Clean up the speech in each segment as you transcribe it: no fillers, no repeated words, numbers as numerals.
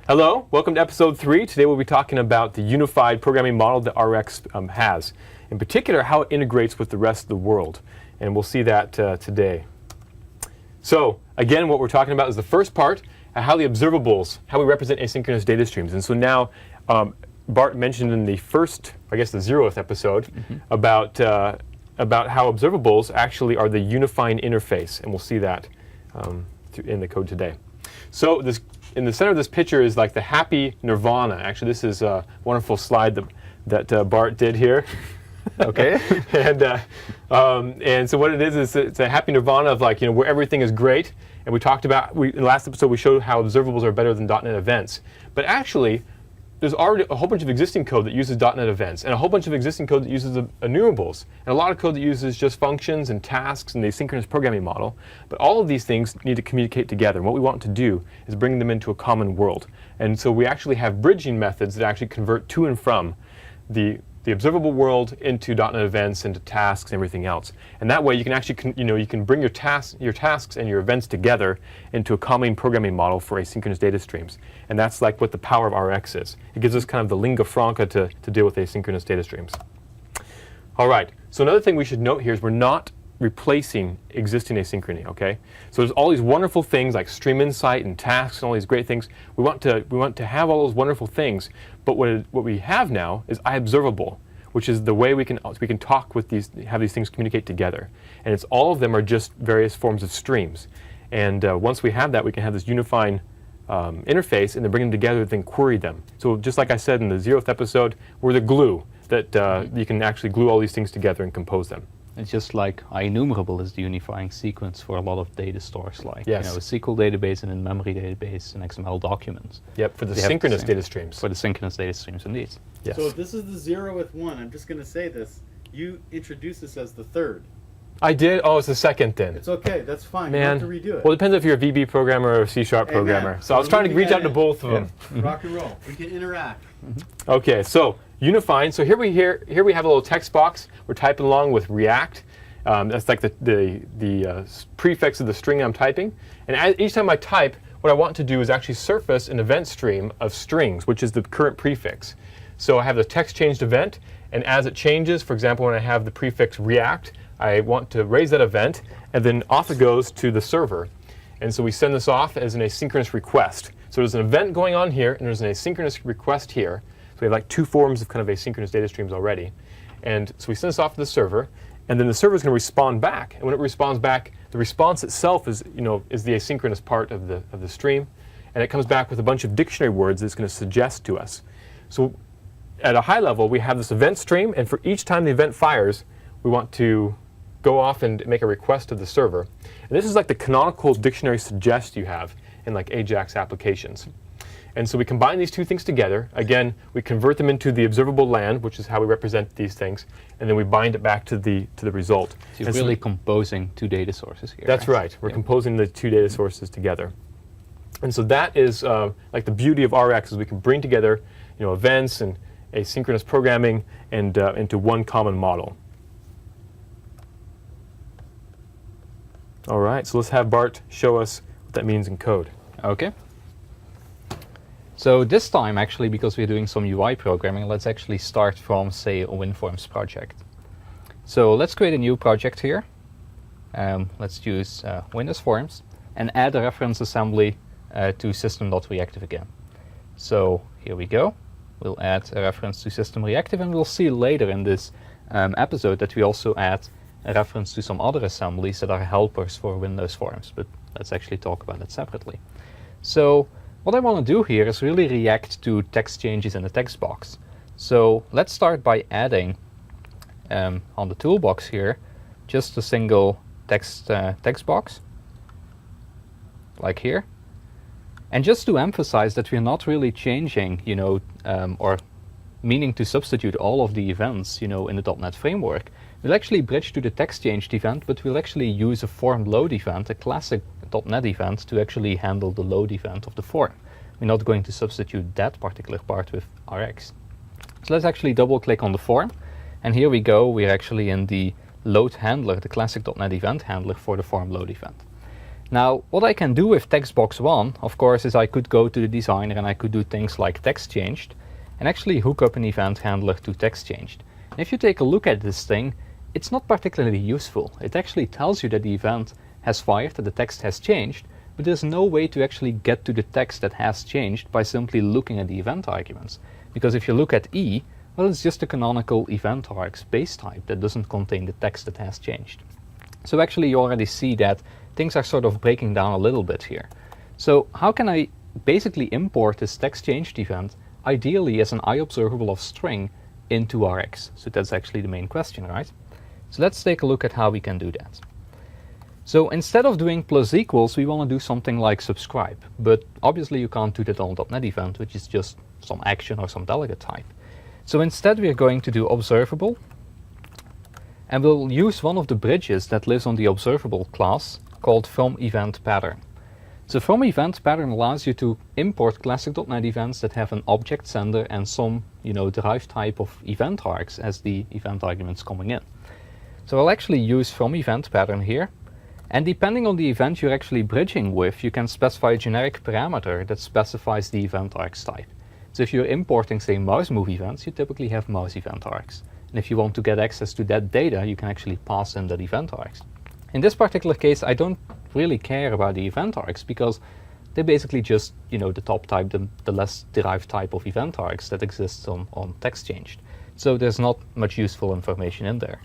Hello, welcome to episode 3. Today we'll be talking about the unified programming model that Rx has. In particular, how it integrates with the rest of the world. And we'll see that today. So, again, what we're talking about is the first part, how the observables, how we represent asynchronous data streams. And so now, Bart mentioned in the first, I guess the 0th episode, about how observables actually are the unifying interface. And we'll see that in the code today. So this, in the center of this picture is like the happy nirvana. Actually, this is a wonderful slide that Bart did here. Okay. And so what it is it's a happy nirvana of like, where everything is great. And we talked about, in the last episode, we showed how observables are better than .NET events. But actually, there's already a whole bunch of existing code that uses .NET events, and a whole bunch of existing code that uses enumerables, and a lot of code that uses just functions and tasks and the asynchronous programming model. But all of these things need to communicate together. And what we want to do is bring them into a common world. And so we actually have bridging methods that actually convert to and from the observable world into .NET events, into tasks, and everything else. And that way you can actually, you can bring your tasks and your events together into a common programming model for asynchronous data streams. And that's like what the power of Rx is. It gives us kind of the lingua franca to deal with asynchronous data streams. All right, so another thing we should note here is we're not replacing existing asynchrony, okay? So there's all these wonderful things like stream insight and tasks and all these great things. We want to have all those wonderful things, but what we have now is iObservable, which is the way we can talk with these, have these things communicate together. And it's all of them are just various forms of streams. And once we have that, we can have this unifying interface and then bring them together, then query them. So just like I said in the 0th episode, we're the glue that you can actually glue all these things together and compose them. It's just like IEnumerable is the unifying sequence for a lot of data stores, like yes. A SQL database and a memory database and XML documents. Yep, for the synchronous data streams. For the synchronous data streams, indeed. Yes. So if this is the 0 with 1, I'm just going to say this. You introduced this as the 3rd. I did? Oh, it's the 2nd then. It's okay, that's fine. Man. You don't have to redo it. Well, it depends if you're a VB programmer or a C# programmer. So I was trying to reach out to both of them. Rock and roll. We can interact. Okay, so unifying. So here we have a little text box. We're typing along with React. That's like the prefix of the string I'm typing. And each time I type, what I want to do is actually surface an event stream of strings, which is the current prefix. So I have the text changed event, and as it changes, for example, when I have the prefix React, I want to raise that event, and then off it goes to the server. And so we send this off as an asynchronous request. So there's an event going on here, and there's an asynchronous request here. So we have like 2 forms of kind of asynchronous data streams already. And so we send this off to the server, and then the server is going to respond back. And when it responds back, the response itself is the asynchronous part of the stream, and it comes back with a bunch of dictionary words that it's going to suggest to us. So at a high level, we have this event stream, and for each time the event fires, we want to go off and make a request to the server. And this is like the canonical dictionary suggest you have in like Ajax applications. And so we combine these 2 things together. Again, we convert them into the observable land, which is how we represent these things, and then we bind it back to the result. So you're really composing 2 data sources here. That's right. We're composing the 2 data sources together. And so that is like the beauty of Rx is we can bring together events and asynchronous programming and into one common model. All right, so let's have Bart show us what that means in code. Okay. So this time, actually, because we're doing some UI programming, let's actually start from, say, a WinForms project. So let's create a new project here. Let's use Windows Forms and add a reference assembly to system.reactive again. So here we go. We'll add a reference to system reactive, and we'll see later in this episode that we also add a reference to some other assemblies that are helpers for Windows Forms, but let's actually talk about it separately. So what I want to do here is really react to text changes in the text box. So let's start by adding on the toolbox here just a single text box, like here. And just to emphasize that we're not really changing, or meaning to substitute all of the events, in the .NET framework. We'll actually bridge to the text changed event, but we'll actually use a form load event, a classic .NET event, to actually handle the load event of the form. We're not going to substitute that particular part with Rx. So let's actually double click on the form, and here we go. We're actually in the load handler, the classic .NET event handler for the form load event. Now, what I can do with text box 1, of course, is I could go to the designer and I could do things like text changed and actually hook up an event handler to text changed. And if you take a look at this thing, it's not particularly useful. It actually tells you that the event has fired, that the text has changed, but there's no way to actually get to the text that has changed by simply looking at the event arguments. Because if you look at E, well, it's just a canonical event args base type that doesn't contain the text that has changed. So actually you already see that things are sort of breaking down a little bit here. So how can I basically import this text changed event, ideally as an iObservable of string, into Rx? So that's actually the main question, right? So let's take a look at how we can do that. So instead of doing plus equals, we want to do something like subscribe. But obviously you can't do that on a .NET event, which is just some action or some delegate type. So instead we're going to do observable, and we'll use one of the bridges that lives on the observable class called fromEventPattern. So fromEventPattern allows you to import classic.NET events that have an object sender and some, derived type of event args as the event arguments coming in. So I'll actually use fromEventPattern here, and depending on the event you're actually bridging with, you can specify a generic parameter that specifies the event args type. So if you're importing, say, mouse move events, you typically have mouse event args. And if you want to get access to that data, you can actually pass in that event args. In this particular case, I don't really care about the event args because they're basically just, the top type, the less derived type of event args that exists on text changed. So there's not much useful information in there.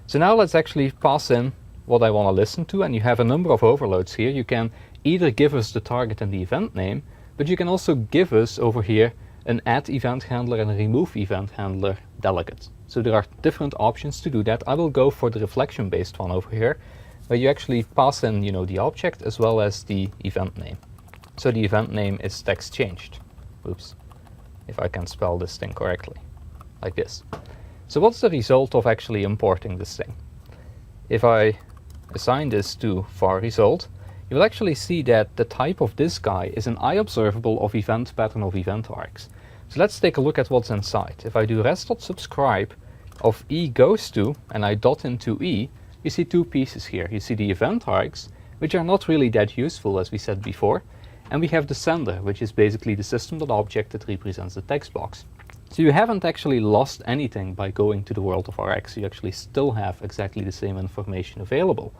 So now let's actually pass in what I want to listen to, and you have a number of overloads here. You can either give us the target and the event name, but you can also give us over here an add event handler and a remove event handler delegate. So there are different options to do that. I will go for the reflection based one over here, where you actually pass in the object as well as the event name. So the event name is text changed. Oops, if I can spell this thing correctly, like this. So what's the result of actually importing this thing? If I assign this to var result, you will actually see that the type of this guy is an iObservable of event pattern of event args. So let's take a look at what's inside. If I do res.subscribe of E goes to, and I dot into E, you see two pieces here. You see the event args, which are not really that useful as we said before, and we have the sender, which is basically the system.object that represents the text box. So you haven't actually lost anything by going to the world of Rx. You actually still have exactly the same information available.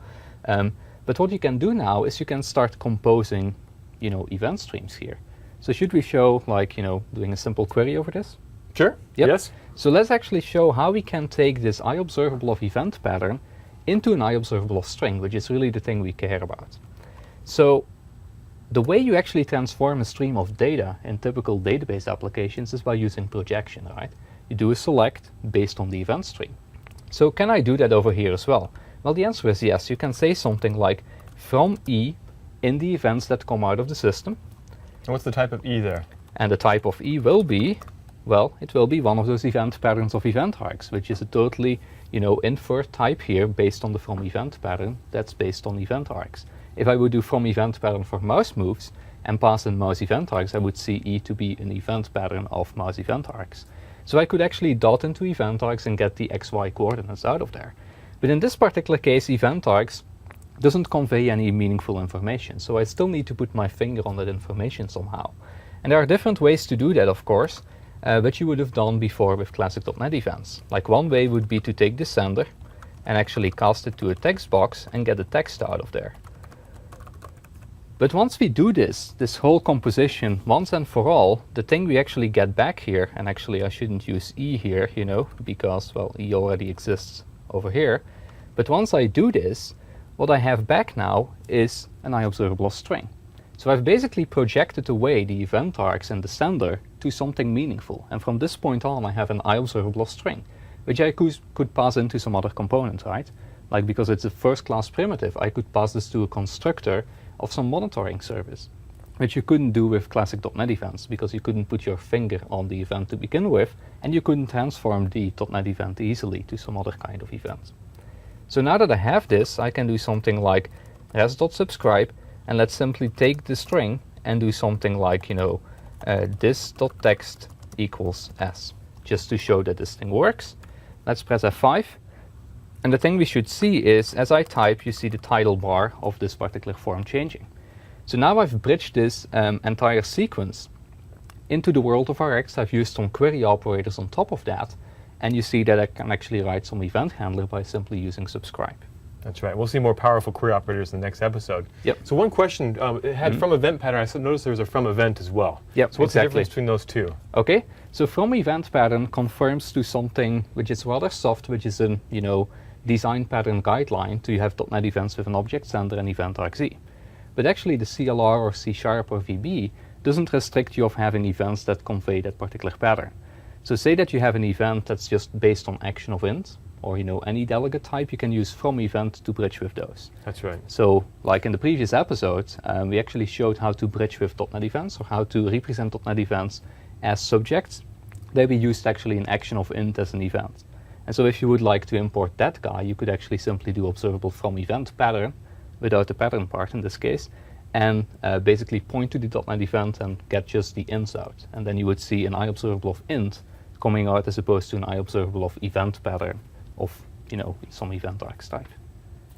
But what you can do now is you can start composing, event streams here. So should we show, doing a simple query over this? Sure. Yep. Yes. So let's actually show how we can take this iObservable of event pattern into an iObservable of string, which is really the thing we care about. So the way you actually transform a stream of data in typical database applications is by using projection, right? You do a select based on the event stream. So can I do that over here as well? Well, the answer is yes. You can say something like from E in the events that come out of the system. And what's the type of E there? And the type of E will be, well, it will be one of those event patterns of event args, which is a totally, invert type here based on the from event pattern that's based on event args. If I would do from event pattern for mouse moves and pass in mouse event args, I would see E to be an event pattern of mouse event args. So I could actually dot into event args and get the XY coordinates out of there. But in this particular case, event args doesn't convey any meaningful information, so I still need to put my finger on that information somehow. And there are different ways to do that, of course, but you would have done before with classic.NET events. Like one way would be to take the sender and actually cast it to a text box and get the text out of there. But once we do this whole composition once and for all, the thing we actually get back here, and actually I shouldn't use E here, because, well, E already exists over here. But once I do this, what I have back now is an iObservable string. So I've basically projected away the event args and the sender to something meaningful. And from this point on, I have an iObservable string, which I could pass into some other component, right? Like, because it's a first class primitive, I could pass this to a constructor of some monitoring service, which you couldn't do with classic.NET events because you couldn't put your finger on the event to begin with, and you couldn't transform the .NET event easily to some other kind of event. So now that I have this, I can do something like res.subscribe, and let's simply take the string and do something like, this.text equals s, just to show that this thing works. Let's press F5, And the thing we should see is, as I type, you see the title bar of this particular form changing. So now I've bridged this entire sequence into the world of Rx. I've used some query operators on top of that, and you see that I can actually write some event handler by simply using subscribe. That's right. We'll see more powerful query operators in the next episode. Yep. So one question, it had from event pattern. I noticed there was a from event as well. Yep, so what's the exactly. difference between those two? Okay, so from event pattern confirms to something which is rather soft, which is an design pattern guideline to have .NET events with an object sender and event RxE. But actually the CLR or C# or VB doesn't restrict you of having events that convey that particular pattern. So say that you have an event that's just based on action of int, or any delegate type, you can use from event to bridge with those. That's right. So like in the previous episode, we actually showed how to bridge with .NET events, or how to represent .NET events as subjects. There we used actually an action of int as an event. And so if you would like to import that guy, you could actually simply do observable from event pattern, without the pattern part in this case, and basically point to the .NET event and get just the ints out. And then you would see an iObservable of int coming out as opposed to an iObservable of event pattern of some event Rx type.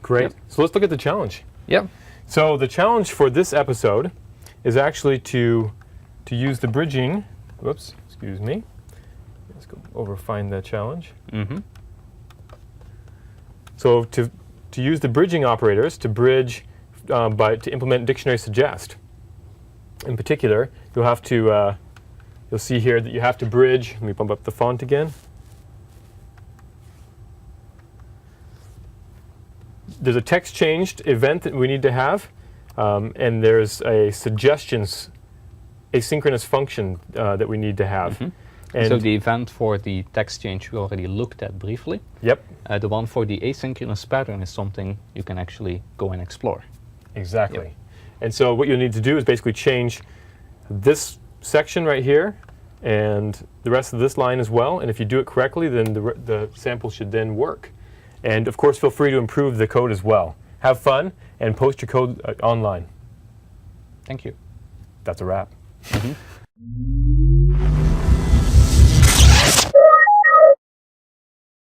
Great. Yep. So let's look at the challenge. Yeah. So the challenge for this episode is actually to use the bridging. Whoops, excuse me. Let's go over find the challenge. So to use the bridging operators to bridge to implement dictionary suggest. In particular, you'll have to you'll see here that you have to bridge. Let me bump up the font again. There's a text changed event that we need to have, and there's a suggestions asynchronous function that we need to have. And so the event for the text change we already looked at briefly. Yep. The one for the asynchronous pattern is something you can actually go and explore. Exactly. Yep. And so what you'll need to do is basically change this section right here and the rest of this line as well. And if you do it correctly, then the sample should then work. And of course, feel free to improve the code as well. Have fun and post your code online. Thank you. That's a wrap.